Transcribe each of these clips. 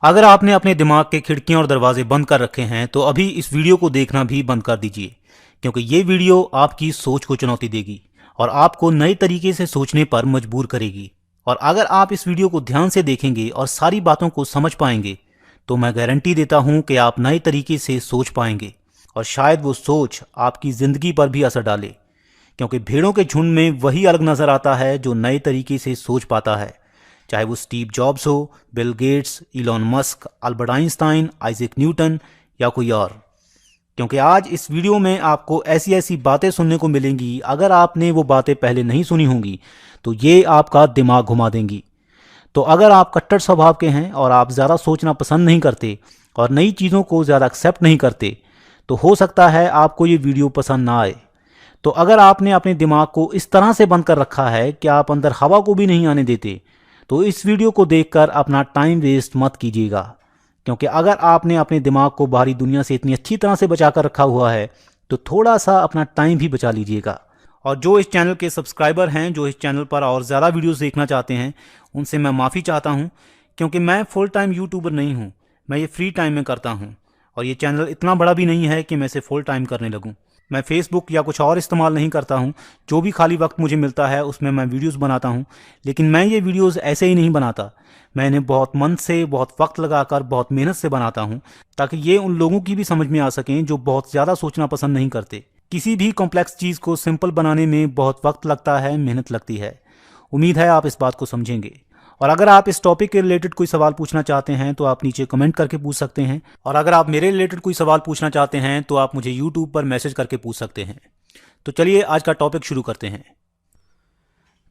अगर आपने अपने दिमाग के खिड़कियां और दरवाजे बंद कर रखे हैं तो अभी इस वीडियो को देखना भी बंद कर दीजिए, क्योंकि ये वीडियो आपकी सोच को चुनौती देगी और आपको नए तरीके से सोचने पर मजबूर करेगी। और अगर आप इस वीडियो को ध्यान से देखेंगे और सारी बातों को समझ पाएंगे तो मैं गारंटी देता हूं कि आप नए तरीके से सोच पाएंगे और शायद वो सोच आपकी ज़िंदगी पर भी असर डाले, क्योंकि भेड़ों के झुंड में वही अलग नज़र आता है जो नए तरीके से सोच पाता है, चाहे वो स्टीव जॉब्स हो, Bill Gates, Elon Musk, Albert Einstein, Isaac Newton या कोई और। क्योंकि आज इस वीडियो में आपको ऐसी ऐसी बातें सुनने को मिलेंगी, अगर आपने वो बातें पहले नहीं सुनी होंगी तो ये आपका दिमाग घुमा देंगी। तो अगर आप कट्टर स्वभाव के हैं और आप ज़्यादा सोचना पसंद नहीं करते और नई चीज़ों को ज़्यादा एक्सेप्ट नहीं करते तो हो सकता है आपको ये वीडियो पसंद ना आए। तो अगर आपने अपने दिमाग को इस तरह से बंद कर रखा है कि आप अंदर हवा को भी नहीं आने देते तो इस वीडियो को देखकर अपना टाइम वेस्ट मत कीजिएगा, क्योंकि अगर आपने अपने दिमाग को बाहरी दुनिया से इतनी अच्छी तरह से बचा कर रखा हुआ है तो थोड़ा सा अपना टाइम भी बचा लीजिएगा। और जो इस चैनल के सब्सक्राइबर हैं, जो इस चैनल पर और ज़्यादा वीडियोस देखना चाहते हैं, उनसे मैं माफ़ी चाहता हूं, क्योंकि मैं फुल टाइम यूट्यूबर नहीं हूं, मैं ये फ्री टाइम में करता हूं और ये चैनल इतना बड़ा भी नहीं है कि मैं इसे फुल टाइम करने लगूं। मैं फेसबुक या कुछ और इस्तेमाल नहीं करता हूं, जो भी खाली वक्त मुझे मिलता है उसमें मैं वीडियोस बनाता हूं। लेकिन मैं ये वीडियोस ऐसे ही नहीं बनाता, मैं इन्हें बहुत मन से, बहुत वक्त लगाकर, बहुत मेहनत से बनाता हूं, ताकि ये उन लोगों की भी समझ में आ सकें जो बहुत ज़्यादा सोचना पसंद नहीं करते। किसी भी कॉम्प्लेक्स चीज़ को सिंपल बनाने में बहुत वक्त लगता है, मेहनत लगती है। उम्मीद है आप इस बात को समझेंगे। और अगर आप इस टॉपिक के रिलेटेड कोई सवाल पूछना चाहते हैं तो आप नीचे कमेंट करके पूछ सकते हैं, और अगर आप मेरे रिलेटेड कोई सवाल पूछना चाहते हैं तो आप मुझे यूट्यूब पर मैसेज करके पूछ सकते हैं। तो चलिए आज का टॉपिक शुरू करते हैं।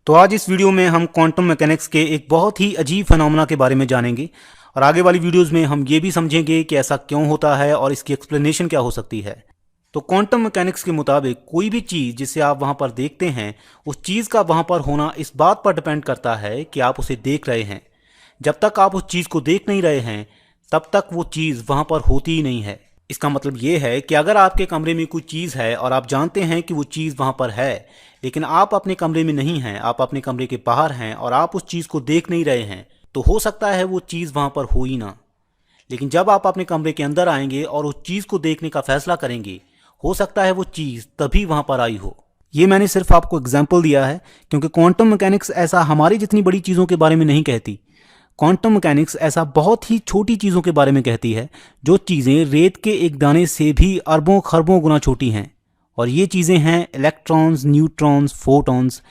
तो आज इस वीडियो में हम क्वांटम मैकेनिक्स के एक बहुत ही अजीब फिनोमेना के बारे में जानेंगे, और आगे वाली वीडियोज़ में हम ये भी समझेंगे कि ऐसा क्यों होता है और इसकी एक्सप्लेनेशन क्या हो सकती है। तो क्वांटम मैकेनिक्स के मुताबिक कोई भी चीज़ जिसे आप वहाँ पर देखते हैं, उस चीज़ का वहाँ पर होना इस बात पर डिपेंड करता है कि आप उसे देख रहे हैं। जब तक आप उस चीज़ को देख नहीं रहे हैं तब तक वो चीज़ वहाँ पर होती ही नहीं है। इसका मतलब ये है कि अगर आपके कमरे में कोई चीज़ है और आप जानते हैं कि वो चीज़ वहाँ पर है, लेकिन आप अपने कमरे में नहीं हैं, आप अपने कमरे के बाहर हैं और आप उस चीज़ को देख नहीं रहे हैं, तो हो सकता है वो चीज़ वहाँ पर हो ही ना। लेकिन जब आप अपने कमरे के अंदर आएंगे और उस चीज़ को देखने का फैसला करेंगे, हो सकता है वो चीज़ तभी वहाँ पर आई हो। ये मैंने सिर्फ आपको एग्जाम्पल दिया है, क्योंकि क्वांटम मैकेनिक्स ऐसा हमारी जितनी बड़ी चीज़ों के बारे में नहीं कहती। क्वांटम मैकेनिक्स ऐसा बहुत ही छोटी चीज़ों के बारे में कहती है, जो चीज़ें रेत के एक दाने से भी अरबों खरबों गुना छोटी हैं। और ये चीज़ें हैं इलेक्ट्रॉन्स, न्यूट्रॉन्स, फोटॉन्स,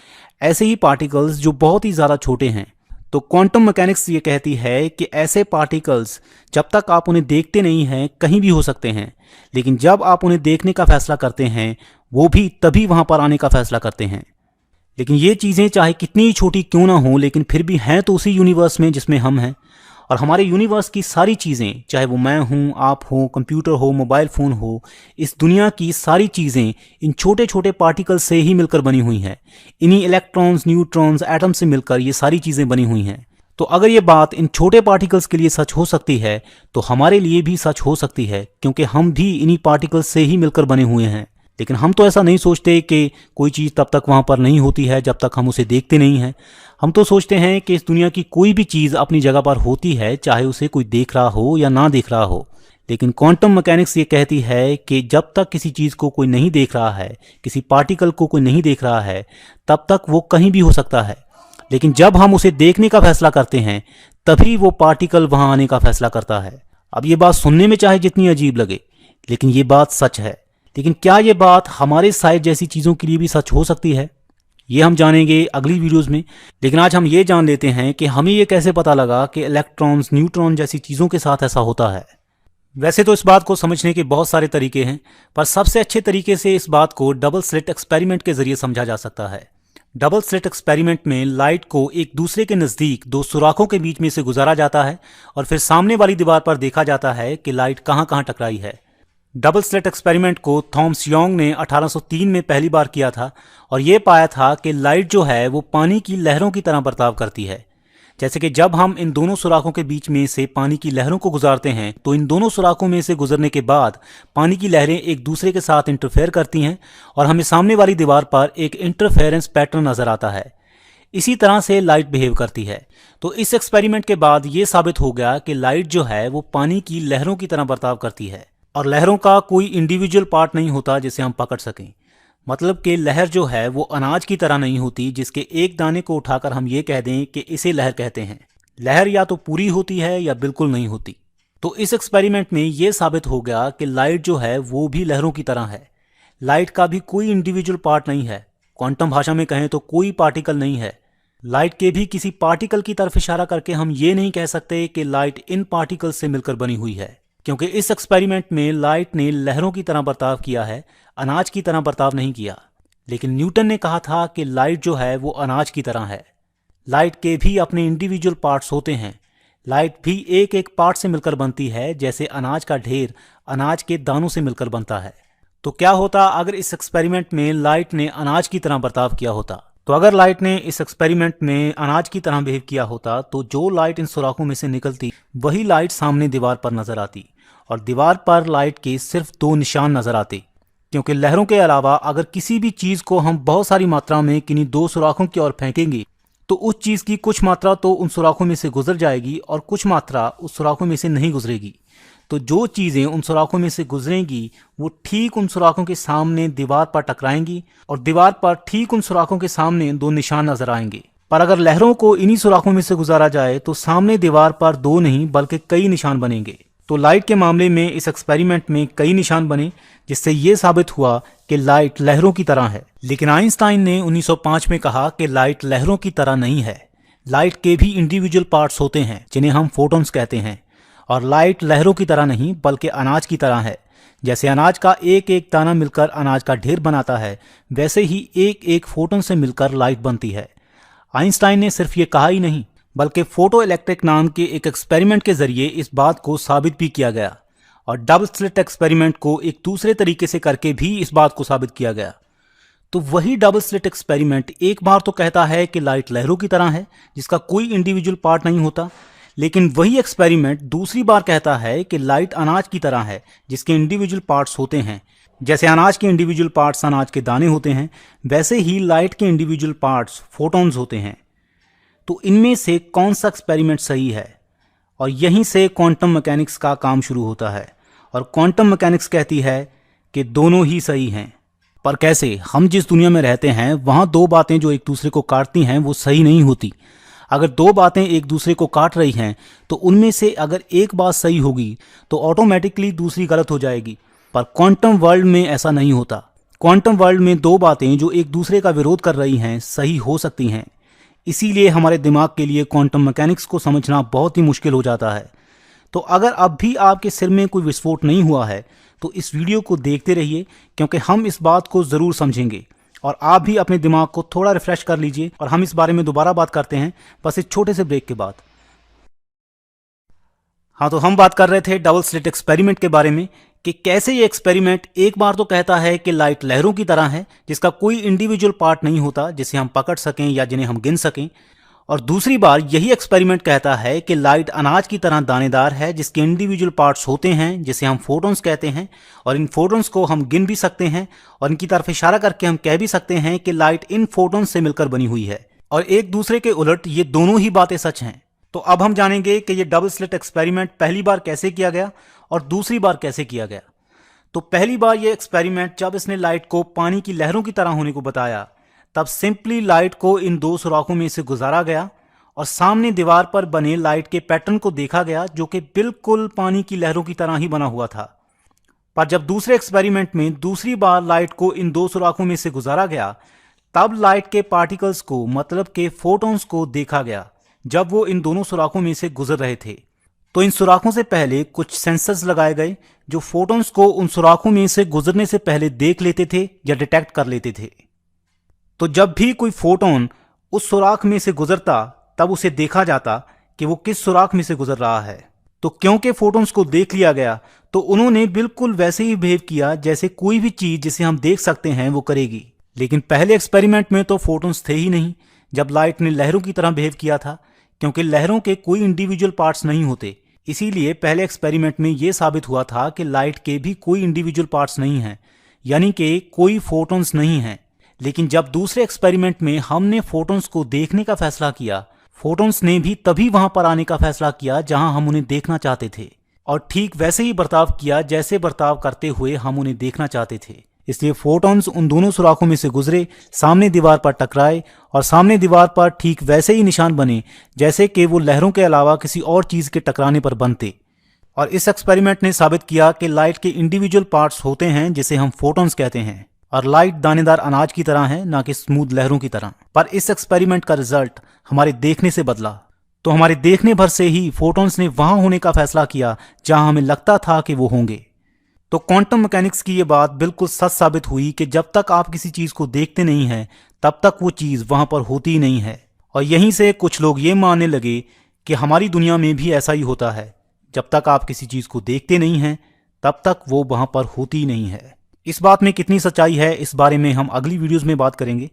ऐसे ही पार्टिकल्स जो बहुत ही ज़्यादा छोटे हैं। तो क्वांटम मैकेनिक्स ये कहती है कि ऐसे पार्टिकल्स जब तक आप उन्हें देखते नहीं हैं कहीं भी हो सकते हैं, लेकिन जब आप उन्हें देखने का फैसला करते हैं वो भी तभी वहाँ पर आने का फैसला करते हैं। लेकिन ये चीज़ें चाहे कितनी ही छोटी क्यों ना हो, लेकिन फिर भी हैं तो उसी यूनिवर्स में जिसमें हम हैं। और हमारे यूनिवर्स की सारी चीज़ें, चाहे वो मैं हूँ, आप हो, कंप्यूटर हो, मोबाइल फ़ोन हो, इस दुनिया की सारी चीज़ें इन छोटे छोटे पार्टिकल्स से ही मिलकर बनी हुई हैं। इन्हीं इलेक्ट्रॉन्स, न्यूट्रॉन्स, एटम से मिलकर ये सारी चीज़ें बनी हुई हैं। तो अगर ये बात इन छोटे पार्टिकल्स के लिए सच हो सकती है तो हमारे लिए भी सच हो सकती है, क्योंकि हम भी इन्हीं पार्टिकल्स से ही मिलकर बने हुए हैं। लेकिन हम तो ऐसा नहीं सोचते कि कोई चीज़ तब तक वहाँ पर नहीं होती है जब तक हम उसे देखते नहीं हैं। हम तो सोचते हैं कि इस दुनिया की कोई भी चीज़ अपनी जगह पर होती है, चाहे उसे कोई देख रहा हो या ना देख रहा हो। लेकिन क्वांटम मैकेनिक्स ये कहती है कि जब तक किसी चीज़ को कोई नहीं देख रहा है, किसी पार्टिकल को कोई नहीं देख रहा है, तब तक वो कहीं भी हो सकता है। लेकिन जब हम उसे देखने का फैसला करते हैं तभी वो पार्टिकल वहाँ आने का फैसला करता है। अब ये बात सुनने में चाहे जितनी अजीब लगे, लेकिन ये बात सच है। लेकिन क्या ये बात हमारे साइज जैसी चीज़ों के लिए भी सच हो सकती है, ये हम जानेंगे अगली वीडियोस में। लेकिन आज हम ये जान लेते हैं कि हमें ये कैसे पता लगा कि इलेक्ट्रॉन्स, न्यूट्रॉन जैसी चीज़ों के साथ ऐसा होता है। वैसे तो इस बात को समझने के बहुत सारे तरीके हैं, पर सबसे अच्छे तरीके से इस बात को डबल स्लिट एक्सपेरिमेंट के जरिए समझा जा सकता है। डबल स्लिट एक्सपेरिमेंट में लाइट को एक दूसरे के नज़दीक दो सुराखों के बीच में से गुजारा जाता है और फिर सामने वाली दीवार पर देखा जाता है कि लाइट कहाँ कहाँ टकराई है। डबल स्लिट एक्सपेरिमेंट को थॉमस योंग ने 1803 में पहली बार किया था और ये पाया था कि लाइट जो है वो पानी की लहरों की तरह बर्ताव करती है। जैसे कि जब हम इन दोनों सुराखों के बीच में से पानी की लहरों को गुजारते हैं तो इन दोनों सुराखों में से गुजरने के बाद पानी की लहरें एक दूसरे के साथ इंटरफेयर करती हैं और हमें सामने वाली दीवार पर एक इंटरफेरेंस पैटर्न नजर आता है। इसी तरह से लाइट बिहेव करती है। तो इस एक्सपेरिमेंट के बाद ये साबित हो गया कि लाइट जो है वो पानी की लहरों की तरह बर्ताव करती है और लहरों का कोई इंडिविजुअल पार्ट नहीं होता जिसे हम पकड़ सकें। मतलब कि लहर जो है वो अनाज की तरह नहीं होती जिसके एक दाने को उठाकर हम ये कह दें कि इसे लहर कहते हैं। लहर या तो पूरी होती है या बिल्कुल नहीं होती। तो इस एक्सपेरिमेंट में ये साबित हो गया कि लाइट जो है वो भी लहरों की तरह है। लाइट का भी कोई इंडिविजुअल पार्ट नहीं है। क्वांटम भाषा में कहें तो कोई पार्टिकल नहीं है। लाइट के भी किसी पार्टिकल की तरफ इशारा करके हम ये नहीं कह सकते कि लाइट इन पार्टिकल्स से मिलकर बनी हुई है, क्योंकि इस एक्सपेरिमेंट में लाइट ने लहरों की तरह बर्ताव किया है, अनाज की तरह बर्ताव नहीं किया। लेकिन न्यूटन ने कहा था कि लाइट जो है वो अनाज की तरह है। लाइट के भी अपने इंडिविजुअल पार्ट्स होते हैं। लाइट भी एक एक पार्ट से मिलकर बनती है, जैसे अनाज का ढेर अनाज के दानों से मिलकर बनता है। तो क्या होता अगर इस एक्सपेरिमेंट में लाइट ने अनाज की तरह बर्ताव किया होता? तो अगर लाइट ने इस एक्सपेरिमेंट में अनाज की तरह बिहेव किया होता तो जो लाइट इन सुराखों में से निकलती वही लाइट सामने दीवार पर नजर आती, और दीवार पर लाइट के सिर्फ 2 निशान नजर आते, क्योंकि लहरों के अलावा अगर किसी भी चीज को हम बहुत सारी मात्रा में किन्हीं 2 सुराखों की ओर फेंकेंगे तो उस चीज की कुछ मात्रा तो उन सुराखों में से गुजर जाएगी और कुछ मात्रा उस सुराखों में से नहीं गुजरेगी। तो जो चीजें उन सुराखों में से गुजरेंगी वो ठीक उन सुराखों के सामने दीवार पर टकराएंगी और दीवार पर ठीक उन सुराखों के सामने 2 निशान नजर आएंगे। पर अगर लहरों को इन्हीं सुराखों में से गुजारा जाए तो सामने दीवार पर 2 नहीं बल्कि कई निशान बनेंगे। तो लाइट के मामले में इस एक्सपेरिमेंट में कई निशान बने, जिससे यह साबित हुआ कि लाइट लहरों की तरह है। लेकिन आइंस्टाइन ने 1905 में कहा कि लाइट लहरों की तरह नहीं है। लाइट के भी इंडिविजुअल पार्ट्स होते हैं जिन्हें हम फोटॉन्स कहते हैं, और लाइट लहरों की तरह नहीं बल्कि अनाज की तरह है। जैसे अनाज का एक एक दाना मिलकर अनाज का ढेर बनाता है, वैसे ही एक एक फोटोन से मिलकर लाइट बनती है। आइंस्टाइन ने सिर्फ ये कहा ही नहीं बल्कि फोटो इलेक्ट्रिक नाम के एक एक्सपेरिमेंट के जरिए इस बात को साबित भी किया गया, और डबल स्लिट एक्सपेरिमेंट को एक दूसरे तरीके से करके भी इस बात को साबित किया गया। तो वही डबल स्लिट एक्सपेरिमेंट एक बार तो कहता है कि लाइट लहरों की तरह है जिसका कोई इंडिविजुअल पार्ट नहीं होता, लेकिन वही एक्सपेरिमेंट दूसरी बार कहता है कि लाइट अनाज की तरह है जिसके इंडिविजुअल पार्ट्स होते हैं। जैसे अनाज के इंडिविजुअल पार्ट्स अनाज के दाने होते हैं, वैसे ही लाइट के इंडिविजुअल पार्ट्स फोटॉन्स होते हैं। तो इनमें से कौन सा एक्सपेरिमेंट सही है? और यहीं से क्वांटम मैकेनिक्स का काम शुरू होता है, और क्वांटम मैकेनिक्स कहती है कि दोनों ही सही हैं। पर कैसे? हम जिस दुनिया में रहते हैं वहाँ 2 बातें जो एक दूसरे को काटती हैं वो सही नहीं होती। अगर 2 बातें एक दूसरे को काट रही हैं तो उनमें से अगर एक बात सही होगी तो ऑटोमेटिकली दूसरी गलत हो जाएगी। पर क्वांटम वर्ल्ड में ऐसा नहीं होता। क्वांटम वर्ल्ड में 2 बातें जो एक दूसरे का विरोध कर रही हैं सही हो सकती हैं। इसीलिए हमारे दिमाग के लिए क्वांटम मैकेनिक्स को समझना बहुत ही मुश्किल हो जाता है। तो अगर अब भी आपके सिर में कोई विस्फोट नहीं हुआ है तो इस वीडियो को देखते रहिए, क्योंकि हम इस बात को ज़रूर समझेंगे। और आप भी अपने दिमाग को थोड़ा रिफ्रेश कर लीजिए, और हम इस बारे में दोबारा बात करते हैं बस एक छोटे से ब्रेक के बाद। हाँ, तो हम बात कर रहे थे डबल स्लिट एक्सपेरिमेंट के बारे में कि कैसे ये एक्सपेरिमेंट एक बार तो कहता है कि लाइट लहरों की तरह है जिसका कोई इंडिविजुअल पार्ट नहीं होता जिसे हम पकड़ सकें या जिन्हें हम गिन सकें, और दूसरी बार यही एक्सपेरिमेंट कहता है कि लाइट अनाज की तरह दानेदार है जिसके इंडिविजुअल पार्ट्स होते हैं जिसे हम फोटॉन्स कहते हैं, और इन फोटॉन्स को हम गिन भी सकते हैं, और इनकी तरफ इशारा करके हम कह भी सकते हैं कि लाइट इन फोटॉन्स से मिलकर बनी हुई है। और एक दूसरे के उलट ये दोनों ही बातें सच हैं। तो अब हम जानेंगे कि ये डबल स्लिट एक्सपेरिमेंट पहली बार कैसे किया गया और दूसरी बार कैसे किया गया। तो पहली बार ये एक्सपेरिमेंट जब इसने लाइट को पानी की लहरों की तरह होने को बताया, तब सिंपली लाइट को इन 2 सुराखों में से गुजारा गया और सामने दीवार पर बने लाइट के पैटर्न को देखा गया जो कि बिल्कुल पानी की लहरों की तरह ही बना हुआ था। पर जब दूसरे एक्सपेरिमेंट में दूसरी बार लाइट को इन 2 सुराखों में से गुजारा गया, तब लाइट के पार्टिकल्स को मतलब के फोटॉन्स को देखा गया जब वो इन दोनों सुराखों में से गुजर रहे थे। तो इन सुराखों से पहले कुछ सेंसर्स लगाए गए जो फोटॉन्स को उन सुराखों में से गुजरने से पहले देख लेते थे या डिटेक्ट कर लेते थे। तो जब भी कोई फोटॉन उस सुराख में से गुजरता तब उसे देखा जाता कि वो किस सुराख में से गुजर रहा है। तो क्योंकि फोटॉन्स को देख लिया गया तो उन्होंने बिल्कुल वैसे ही बिहेव किया जैसे कोई भी चीज जिसे हम देख सकते हैं वो करेगी। लेकिन पहले एक्सपेरिमेंट में तो फोटॉन्स थे ही नहीं जब लाइट ने लहरों की तरह बिहेव किया था, क्योंकि लहरों के कोई इंडिविजुअल पार्ट्स नहीं होते। इसीलिए पहले एक्सपेरिमेंट में यह साबित हुआ था कि लाइट के भी कोई इंडिविजुअल पार्ट्स नहीं हैं, यानी कि कोई फोटॉन्स नहीं हैं। लेकिन जब दूसरे एक्सपेरिमेंट में हमने फोटॉन्स को देखने का फैसला किया, फोटॉन्स ने भी तभी वहां पर आने का फैसला किया जहां हम उन्हें देखना चाहते थे, और ठीक वैसे ही बर्ताव किया जैसे बर्ताव करते हुए हम उन्हें देखना चाहते थे। इसलिए फोटॉन्स उन दोनों सुराखों में से गुजरे, सामने दीवार पर टकराए और सामने दीवार पर ठीक वैसे ही निशान बने जैसे कि वो लहरों के अलावा किसी और चीज के टकराने पर बनते। और इस एक्सपेरिमेंट ने साबित किया कि लाइट के इंडिविजुअल पार्ट्स होते हैं जिसे हम फोटॉन्स कहते हैं, और लाइट दानेदार अनाज की तरह है, ना कि स्मूथ लहरों की तरह। पर इस एक्सपेरिमेंट का रिजल्ट हमारे देखने से बदला। तो हमारे देखने भर से ही फोटॉन्स ने वहां होने का फैसला किया जहां हमें लगता था कि वो होंगे। तो क्वांटम मैकेनिक्स की ये बात बिल्कुल सच साबित हुई कि जब तक आप किसी चीज को देखते नहीं हैं तब तक वो चीज वहां पर होती ही नहीं है। और यहीं से कुछ लोग ये मानने लगे कि हमारी दुनिया में भी ऐसा ही होता है, जब तक आप किसी चीज को देखते नहीं हैं तब तक वो वहां पर होती ही नहीं है। इस बात में कितनी सच्चाई है इस बारे में हम अगली वीडियोस में बात करेंगे,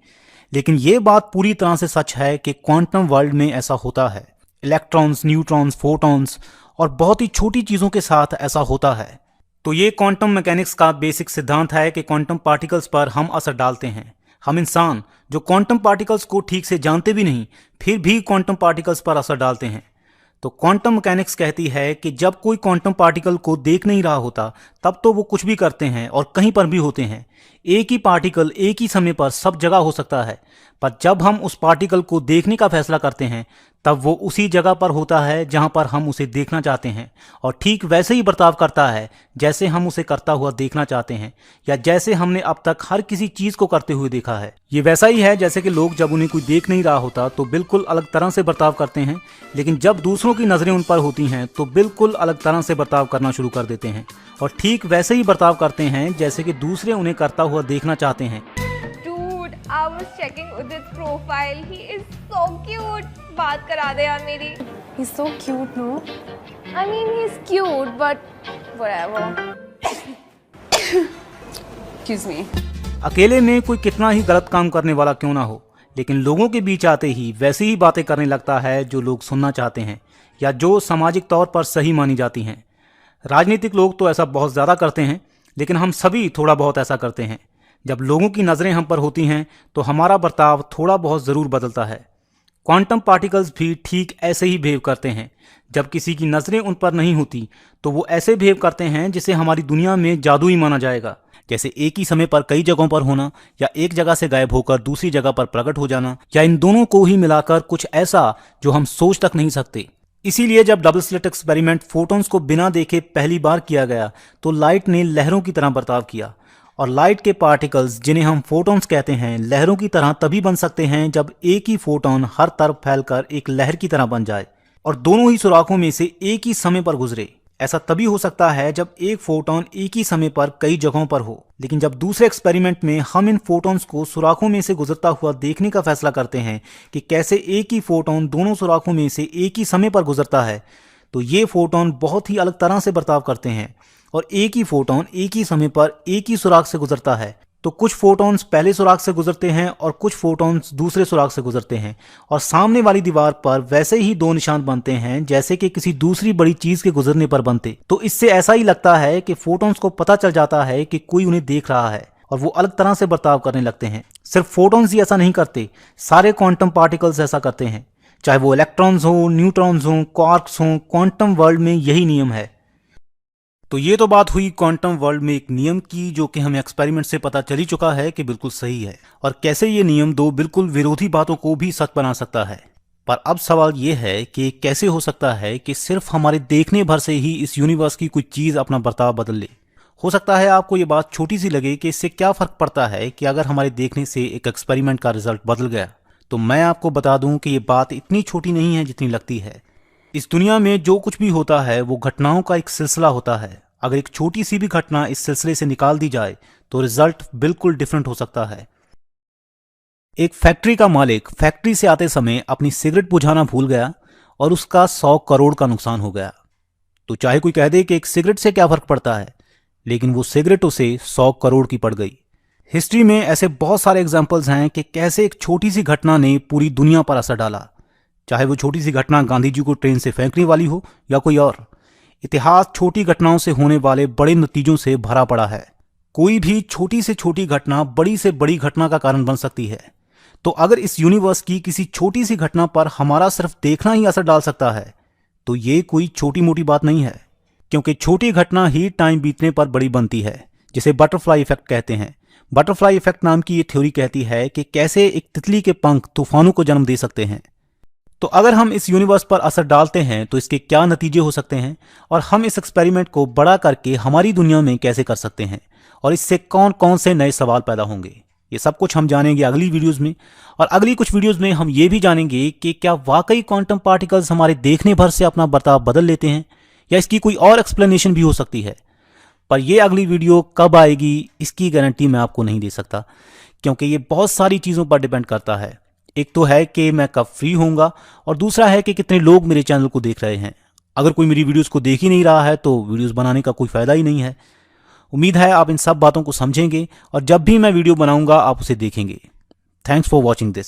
लेकिन ये बात पूरी तरह से सच है कि क्वांटम वर्ल्ड में ऐसा होता है। इलेक्ट्रॉन्स, न्यूट्रॉन्स, फोटॉन्स और बहुत ही छोटी चीजों के साथ ऐसा होता है। तो ये क्वांटम मैकेनिक्स का बेसिक सिद्धांत है कि क्वांटम पार्टिकल्स पर हम असर डालते हैं। हम इंसान जो क्वांटम पार्टिकल्स को ठीक से जानते भी नहीं, फिर भी क्वांटम पार्टिकल्स पर असर डालते हैं। तो क्वांटम मैकेनिक्स कहती है कि जब कोई क्वांटम पार्टिकल को देख नहीं रहा होता तब तो वो कुछ भी करते हैं और कहीं पर भी होते हैं। एक ही पार्टिकल एक ही समय पर सब जगह हो सकता है, पर जब हम उस पार्टिकल को देखने का फैसला करते हैं तब वो उसी जगह पर होता है जहां पर हम उसे देखना चाहते हैं, और ठीक वैसे ही बर्ताव करता है जैसे हम उसे करता हुआ देखना चाहते हैं, या जैसे हमने अब तक हर किसी चीज को करते हुए देखा है। ये वैसा ही है जैसे कि लोग जब उन्हें कोई देख नहीं रहा होता तो बिल्कुल अलग तरह से बर्ताव करते हैं, लेकिन जब दूसरों की नजरें उन पर होती हैं तो बिल्कुल अलग तरह से बर्ताव करना शुरू कर देते हैं, और ठीक वैसे ही बर्ताव करते हैं जैसे कि दूसरे उन्हें करता हुआ देखना चाहते हैं। I was checking Udit's profile. He is so cute. बात करा दे यार मेरी. He's so cute, no? I mean, he's cute, but whatever. Excuse me. अकेले में कोई कितना ही गलत काम करने वाला क्यों ना हो, लेकिन लोगों के बीच आते ही वैसी ही बातें करने लगता है जो लोग सुनना चाहते हैं या जो सामाजिक तौर पर सही मानी जाती हैं। राजनीतिक लोग तो ऐसा बहुत ज़्यादा करते हैं, लेकिन हम सभी थोड़ा बहुत ऐसा करते हैं। जब लोगों की नज़रें हम पर होती हैं तो हमारा बर्ताव थोड़ा बहुत ज़रूर बदलता है। क्वांटम पार्टिकल्स भी ठीक ऐसे ही बिहेव करते हैं। जब किसी की नज़रें उन पर नहीं होती तो वो ऐसे बिहेव करते हैं जिसे हमारी दुनिया में जादू ही माना जाएगा, जैसे एक ही समय पर कई जगहों पर होना, या एक जगह से गायब होकर दूसरी जगह पर प्रकट हो जाना, या इन दोनों को ही मिलाकर कुछ ऐसा जो हम सोच तक नहीं सकते। इसीलिए जब डबल स्लिट एक्सपेरिमेंट फोटॉन्स को बिना देखे पहली बार किया गया तो लाइट ने लहरों की तरह बर्ताव किया, और लाइट के पार्टिकल्स जिन्हें हम फोटॉन्स कहते हैं लहरों की तरह तभी बन सकते हैं जब एक ही फोटॉन हर तरफ फैलकर एक लहर की तरह बन जाए और दोनों ही सुराखों में से एक ही समय पर गुजरे। ऐसा तभी हो सकता है जब एक फोटॉन एक ही समय पर कई जगहों पर हो। लेकिन जब दूसरे एक्सपेरिमेंट में हम इन फोटॉन्स को सुराखों में से गुजरता हुआ देखने का फैसला करते हैं कि कैसे एक ही फोटॉन दोनों सुराखों में से एक ही समय पर गुजरता है, तो ये फोटॉन बहुत ही अलग तरह से बर्ताव करते हैं, और एक ही फोटॉन एक ही समय पर एक ही सुराख से गुजरता है। तो कुछ फोटॉन्स पहले सुराख से गुजरते हैं और कुछ फोटॉन्स दूसरे सुराख से गुजरते हैं, और सामने वाली दीवार पर वैसे ही दो निशान बनते हैं जैसे कि किसी दूसरी बड़ी चीज के गुजरने पर बनते। तो इससे ऐसा ही लगता है कि फोटॉन्स को पता चल जाता है कि कोई उन्हें देख रहा है और वो अलग तरह से बर्ताव करने लगते हैं। सिर्फ फोटॉन्स ही ऐसा नहीं करते, सारे क्वांटम पार्टिकल्स ऐसा करते हैं, चाहे वो इलेक्ट्रॉन्स हो, न्यूट्रॉन्स हो, क्वार्क्स हो। क्वांटम वर्ल्ड में यही नियम है। तो ये तो बात हुई क्वांटम वर्ल्ड में एक नियम की, जो कि हमें एक्सपेरिमेंट से पता चल ही चुका है कि बिल्कुल सही है, और कैसे ये नियम दो बिल्कुल विरोधी बातों को भी सच बना सकता है। पर अब सवाल ये है कि कैसे हो सकता है कि सिर्फ हमारे देखने भर से ही इस यूनिवर्स की कोई चीज अपना बर्ताव बदल ले। हो सकता है आपको ये बात छोटी सी लगे कि इससे क्या फर्क पड़ता है कि अगर हमारे देखने से एक एक्सपेरिमेंट का रिजल्ट बदल गया। तो मैं आपको बता दूं कि ये बात इतनी छोटी नहीं है जितनी लगती है। इस दुनिया में जो कुछ भी होता है वो घटनाओं का एक सिलसिला होता है। अगर एक छोटी सी भी घटना इस सिलसिले से निकाल दी जाए तो रिजल्ट बिल्कुल डिफरेंट हो सकता है। एक फैक्ट्री का मालिक फैक्ट्री से आते समय अपनी सिगरेट बुझाना भूल गया और उसका 100 करोड़ का नुकसान हो गया। तो चाहे कोई कह दे कि एक सिगरेट से क्या फर्क पड़ता है, लेकिन वो सिगरेट उसे 100 करोड़ की पड़ गई। हिस्ट्री में ऐसे बहुत सारे एग्जाम्पल्स हैं कि कैसे एक छोटी सी घटना ने पूरी दुनिया पर असर डाला, चाहे वो छोटी सी घटना गांधी जी को ट्रेन से फेंकने वाली हो या कोई और। इतिहास छोटी घटनाओं से होने वाले बड़े नतीजों से भरा पड़ा है। कोई भी छोटी से छोटी घटना बड़ी से बड़ी घटना का कारण बन सकती है। तो अगर इस यूनिवर्स की किसी छोटी सी घटना पर हमारा सिर्फ देखना ही असर डाल सकता है, तो ये कोई छोटी मोटी बात नहीं है, क्योंकि छोटी घटना ही टाइम बीतने पर बड़ी बनती है, जिसे बटरफ्लाई इफेक्ट कहते हैं। बटरफ्लाई इफेक्ट नाम की ये थ्योरी कहती है कि कैसे एक तितली के पंख तूफानों को जन्म दे सकते हैं। तो अगर हम इस यूनिवर्स पर असर डालते हैं तो इसके क्या नतीजे हो सकते हैं, और हम इस एक्सपेरिमेंट को बड़ा करके हमारी दुनिया में कैसे कर सकते हैं, और इससे कौन कौन से नए सवाल पैदा होंगे, ये सब कुछ हम जानेंगे अगली वीडियोस में। और अगली कुछ वीडियोस में हम ये भी जानेंगे कि क्या वाकई क्वांटम पार्टिकल्स हमारे देखने भर से अपना बर्ताव बदल लेते हैं, या इसकी कोई और एक्सप्लेनेशन भी हो सकती है। पर यह अगली वीडियो कब आएगी इसकी गारंटी मैं आपको नहीं दे सकता, क्योंकि ये बहुत सारी चीज़ों पर डिपेंड करता है। एक तो है कि मैं कब फ्री होऊंगा, और दूसरा है कि कितने लोग मेरे चैनल को देख रहे हैं। अगर कोई मेरी वीडियोस को देख ही नहीं रहा है तो वीडियोस बनाने का कोई फ़ायदा ही नहीं है। उम्मीद है आप इन सब बातों को समझेंगे, और जब भी मैं वीडियो बनाऊंगा आप उसे देखेंगे। Thanks for watching this.